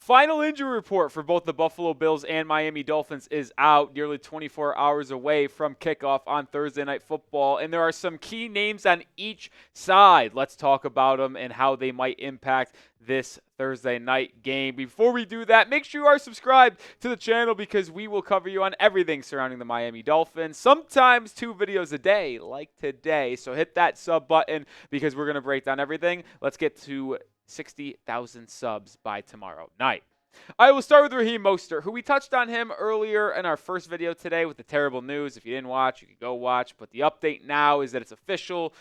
Final injury report for both the Buffalo Bills and Miami Dolphins is out, nearly 24 hours away from kickoff on Thursday Night Football, and there are some key names on each side. Let's talk about them and how they might impact this Thursday night game. Before we do that, make sure you are subscribed to the channel because we will cover you on everything surrounding the Miami Dolphins, sometimes 2 videos a day like today. So hit that sub button because we're going to break down everything. Let's get to 60,000 subs by tomorrow night. I will start with Raheem Mostert, who we touched on him earlier in our first video today with the terrible news. If you didn't watch, you can go watch. But the update now is that it's official.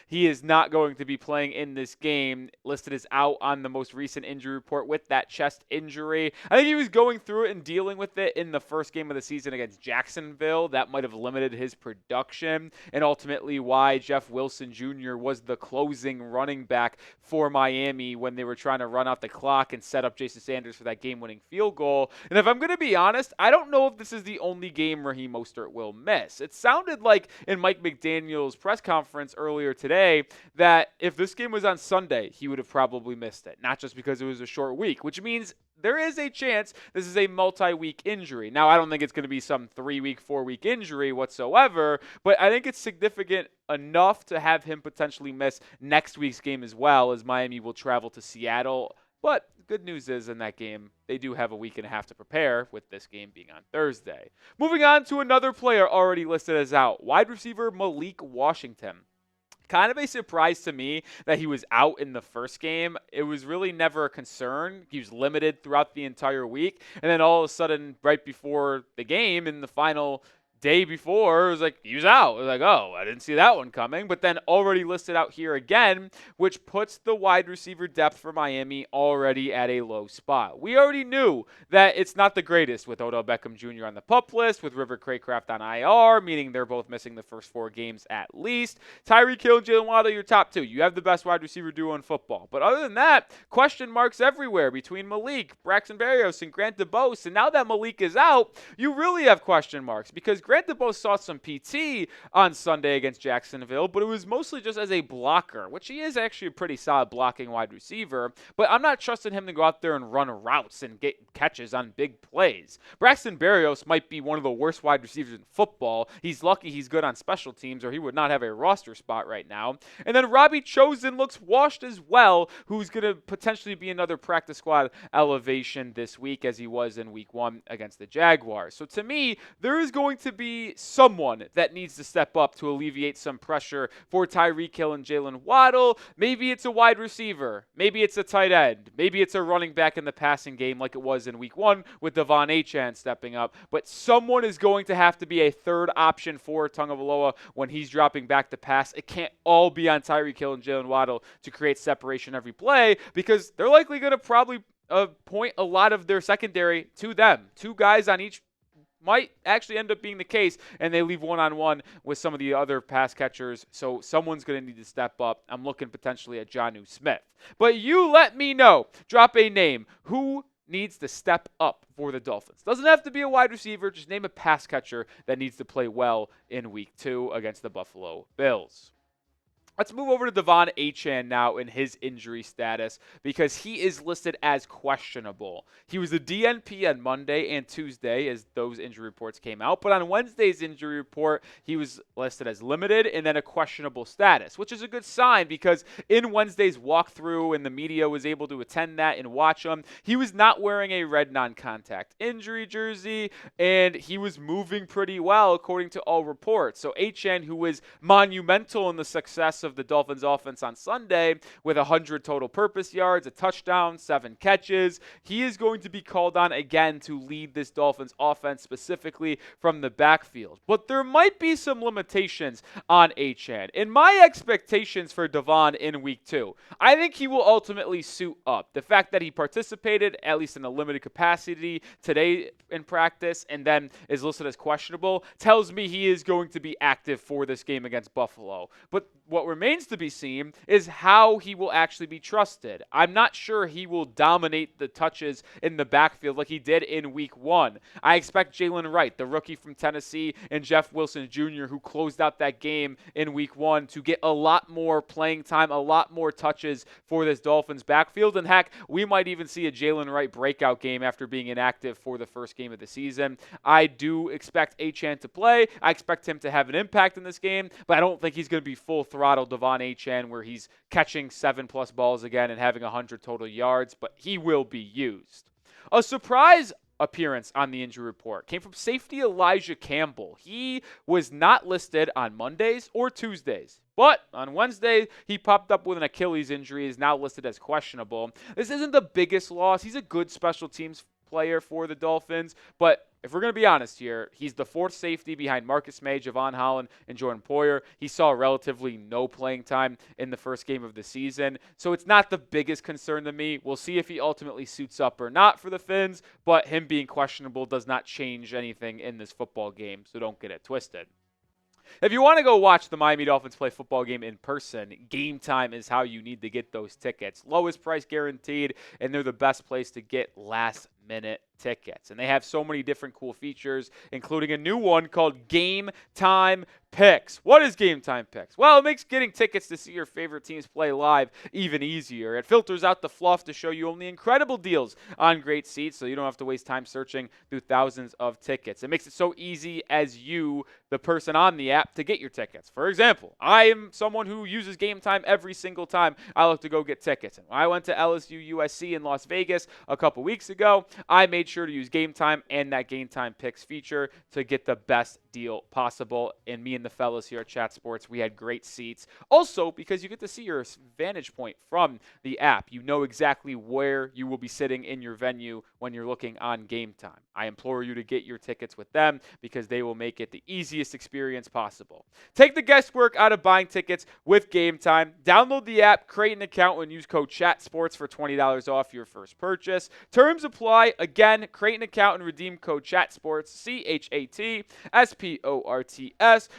He is not going to be playing in this game. Listed as out on the most recent injury report with that chest injury. I think he was going through it and dealing with it in the first game of the season against Jacksonville. That might have limited his production and ultimately why Jeff Wilson Jr. was the closing running back for Miami when they were trying to run out the clock and set up Jason Sanders for that game-winning field goal. And if I'm going to be honest, I don't know if this is the only game Raheem Mostert will miss. It sounded like in Mike McDaniel's press conference earlier today that if this game was on Sunday, he would have probably missed it. Not just because it was a short week, which means there is a chance this is a multi-week injury. Now, I don't think it's going to be some 3-week, 4-week injury whatsoever, but I think it's significant enough to have him potentially miss next week's game as well, as Miami will travel to Seattle. But the good news is in that game, they do have a week and a half to prepare, with this game being on Thursday. Moving on to another player already listed as out, wide receiver Malik Washington. Kind of a surprise to me that he was out in the first game. It was really never a concern. He was limited throughout the entire week. And then all of a sudden, right before the game, in the final day before, it was like, he was out. It was like, oh, I didn't see that one coming. But then already listed out here again, which puts the wide receiver depth for Miami already at a low spot. We already knew that it's not the greatest with Odell Beckham Jr. on the PUP list, with River Craycraft on IR, meaning they're both missing the first 4 games at least. Tyreek Hill and Jalen Waddle, your top 2. You have the best wide receiver duo in football. But other than that, question marks everywhere between Malik, Braxton Berrios, and Grant DuBose. And now that Malik is out, you really have question marks because Grant DuBose saw some PT on Sunday against Jacksonville, but it was mostly just as a blocker, which he is actually a pretty solid blocking wide receiver, but I'm not trusting him to go out there and run routes and get catches on big plays. Braxton Berrios might be one of the worst wide receivers in football. He's lucky he's good on special teams, or he would not have a roster spot right now. And then Robbie Chosen looks washed as well, who's going to potentially be another practice squad elevation this week, as he was in week 1 against the Jaguars. So to me, there is going to be someone that needs to step up to alleviate some pressure for Tyreek Hill and Jalen Waddle. Maybe it's a wide receiver. Maybe it's a tight end. Maybe it's a running back in the passing game like it was in week 1 with Devon Achane stepping up. But someone is going to have to be a third option for Tagovailoa when he's dropping back to pass. It can't all be on Tyreek Hill and Jalen Waddle to create separation every play, because they're likely going to probably point a lot of their secondary to them. 2 guys on each might actually end up being the case, and they leave one-on-one with some of the other pass catchers, so someone's going to need to step up. I'm looking potentially at Jonnu Smith. But you let me know. Drop a name. Who needs to step up for the Dolphins? Doesn't have to be a wide receiver. Just name a pass catcher that needs to play well in week 2 against the Buffalo Bills. Let's move over to Devon Achane now in his injury status, because he is listed as questionable. He was a DNP on Monday and Tuesday as those injury reports came out, but on Wednesday's injury report, he was listed as limited and then a questionable status, which is a good sign because in Wednesday's walkthrough, and the media was able to attend that and watch him, he was not wearing a red non-contact injury jersey, and he was moving pretty well according to all reports. So Achane, who was monumental in the success of the Dolphins offense on Sunday with 100 total purpose yards, a touchdown, 7 catches. He is going to be called on again to lead this Dolphins offense, specifically from the backfield. But there might be some limitations on Achane. In my expectations for Devon in week 2, I think he will ultimately suit up. The fact that he participated, at least in a limited capacity, today in practice and then is listed as questionable tells me he is going to be active for this game against Buffalo. But what remains to be seen is how he will actually be trusted. I'm not sure he will dominate the touches in the backfield like he did in week 1. I expect Jalen Wright, the rookie from Tennessee, and Jeff Wilson Jr., who closed out that game in week 1, to get a lot more playing time, a lot more touches for this Dolphins backfield. And heck, we might even see a Jalen Wright breakout game after being inactive for the first game of the season. I do expect Achane to play. I expect him to have an impact in this game, but I don't think he's going to be full throttle Devon Achane where he's catching 7+ balls again and having 100 total yards, but he will be used. A surprise appearance on the injury report came from safety Elijah Campbell. He was not listed on Mondays or Tuesdays, but on Wednesday, he popped up with an Achilles injury, is now listed as questionable. This isn't the biggest loss. He's a good special teams player for the Dolphins, but if we're going to be honest here, he's the 4th safety behind Marcus May, Javon Holland, and Jordan Poyer. He saw relatively no playing time in the first game of the season, so it's not the biggest concern to me. We'll see if he ultimately suits up or not for the Fins, but him being questionable does not change anything in this football game, so don't get it twisted. If you want to go watch the Miami Dolphins play football game in person, Gametime is how you need to get those tickets. Lowest price guaranteed, and they're the best place to get last-minute tickets. And they have so many different cool features, including a new one called Gametime Picks. What is Gametime Picks? Well, it makes getting tickets to see your favorite teams play live even easier. It filters out the fluff to show you only incredible deals on great seats, so you don't have to waste time searching through thousands of tickets. It makes it so easy as you, the person on the app, to get your tickets. For example, I am someone who uses Gametime every single time I look to go get tickets. And when I went to LSU USC in Las Vegas a couple weeks ago, I made sure to use Gametime and that Gametime Picks feature to get the best deal possible. And me and the fellas here at Chat Sports, we had great seats. Also, because you get to see your vantage point from the app. You know exactly where you will be sitting in your venue when you're looking on Gametime. I implore you to get your tickets with them because they will make it the easiest experience possible. Take the guesswork out of buying tickets with Gametime. Download the app, create an account, and use code ChatSports for $20 off your first purchase. Terms apply. Again, create an account and redeem code ChatSports, ChatSports,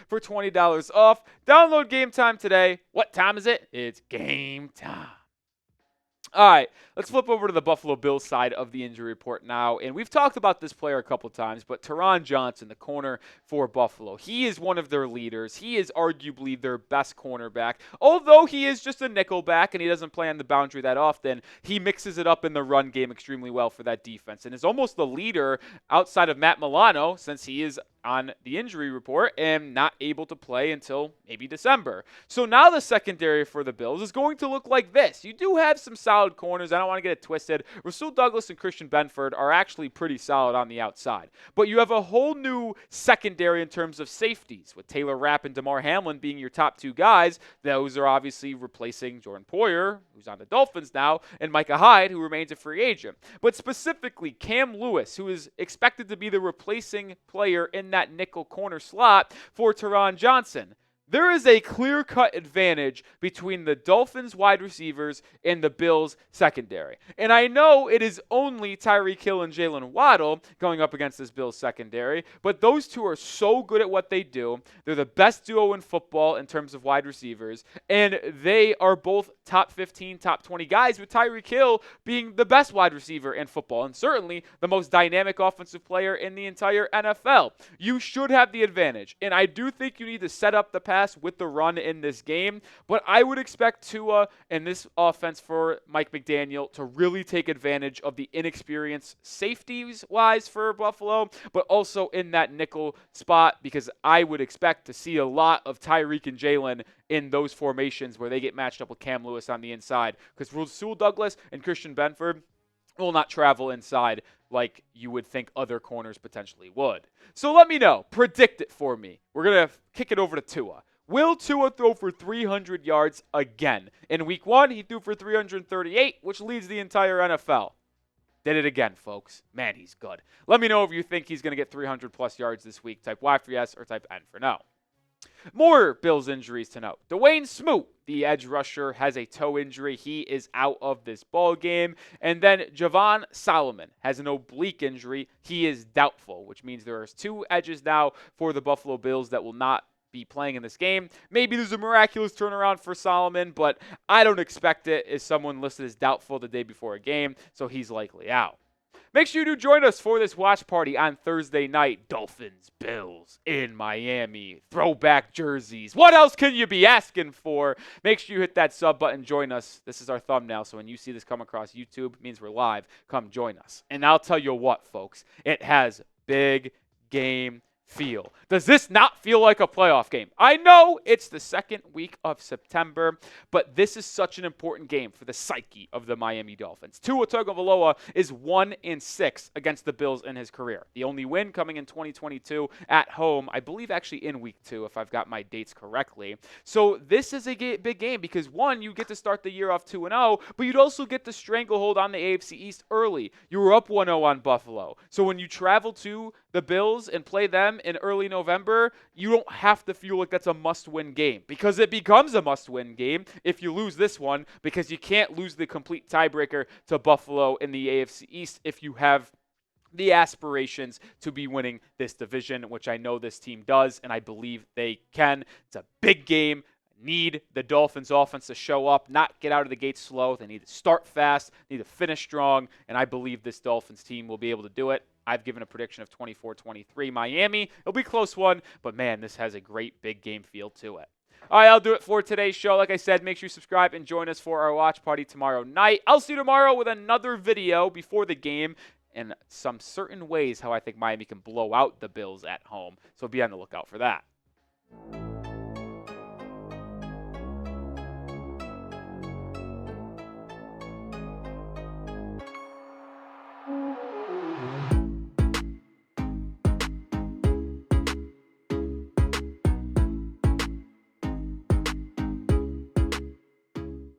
for $20 off. Download Gametime today. What time is it? It's game time. All right, let's flip over to the Buffalo Bills side of the injury report now. And we've talked about this player a couple times, but Taron Johnson, the corner for Buffalo, he is one of their leaders. He is arguably their best cornerback. Although he is just a nickel back and he doesn't play on the boundary that often, he mixes it up in the run game extremely well for that defense and is almost the leader outside of Matt Milano since he is on the injury report and not able to play until maybe December. So now the secondary for the Bills is going to look like this. You do have some solid corners. I don't want to get it twisted. Rasul Douglas and Christian Benford are actually pretty solid on the outside. But you have a whole new secondary in terms of safeties, with Taylor Rapp and DeMar Hamlin being your top 2 guys. Those are obviously replacing Jordan Poyer, who's on the Dolphins now, and Micah Hyde, who remains a free agent. But specifically, Cam Lewis, who is expected to be the replacing player in that nickel corner slot for Taron Johnson. There is a clear-cut advantage between the Dolphins wide receivers and the Bills secondary. And I know it is only Tyreek Hill and Jalen Waddle going up against this Bills secondary, but those two are so good at what they do. They're the best duo in football in terms of wide receivers, and they are both top 15, top 20 guys, with Tyreek Hill being the best wide receiver in football and certainly the most dynamic offensive player in the entire NFL. You should have the advantage, and I do think you need to set up the pass with the run in this game, but I would expect Tua and this offense for Mike McDaniel to really take advantage of the inexperienced safeties-wise for Buffalo, but also in that nickel spot, because I would expect to see a lot of Tyreek and Jalen in those formations where they get matched up with Cam Lewis on the inside, because Rasul Douglas and Christian Benford will not travel inside like you would think other corners potentially would. So let me know. Predict it for me. We're going to kick it over to Tua. Will Tua throw for 300 yards again? In week 1, he threw for 338, which leads the entire NFL. Did it again, folks. Man, he's good. Let me know if you think he's going to get 300-plus yards this week. Type Y for yes or type N for no. More Bills injuries to note. Dawuane Smoot, the edge rusher, has a toe injury. He is out of this ball game. And then Javon Solomon has an oblique injury. He is doubtful, which means there are 2 edges now for the Buffalo Bills that will not be playing in this game. Maybe there's a miraculous turnaround for Solomon, but I don't expect it as someone listed as doubtful the day before a game, so he's likely out. Make sure you do join us for this watch party on Thursday night. Dolphins, Bills in Miami. Throwback jerseys. What else can you be asking for? Make sure you hit that sub button. Join us. This is our thumbnail, so when you see this come across YouTube, it means we're live. Come join us. And I'll tell you what, folks. It has big game feel. Does this not feel like a playoff game? I know it's the second week of September, but this is such an important game for the psyche of the Miami Dolphins. Tua Tagovailoa is 1-6 against the Bills in his career. The only win coming in 2022 at home, I believe actually in week 2, if I've got my dates correctly. So this is a big game because, one, you get to start the year off 2-0, but you'd also get the stranglehold on the AFC East early. You were up 1-0 on Buffalo. So when you travel to the Bills and play them in early November, you don't have to feel like that's a must-win game, because it becomes a must-win game if you lose this one, because you can't lose the complete tiebreaker to Buffalo in the AFC East if you have the aspirations to be winning this division, which I know this team does, and I believe they can. It's a big game. Need the Dolphins offense to show up, not get out of the gate slow. They need to start fast, need to finish strong, and I believe this Dolphins team will be able to do it. I've given a prediction of 24-23 Miami. It'll be a close one, but man, this has a great big game feel to it. All right, I'll do it for today's show. Like I said, make sure you subscribe and join us for our watch party tomorrow night. I'll see you tomorrow with another video before the game and some certain ways how I think Miami can blow out the Bills at home. So be on the lookout for that.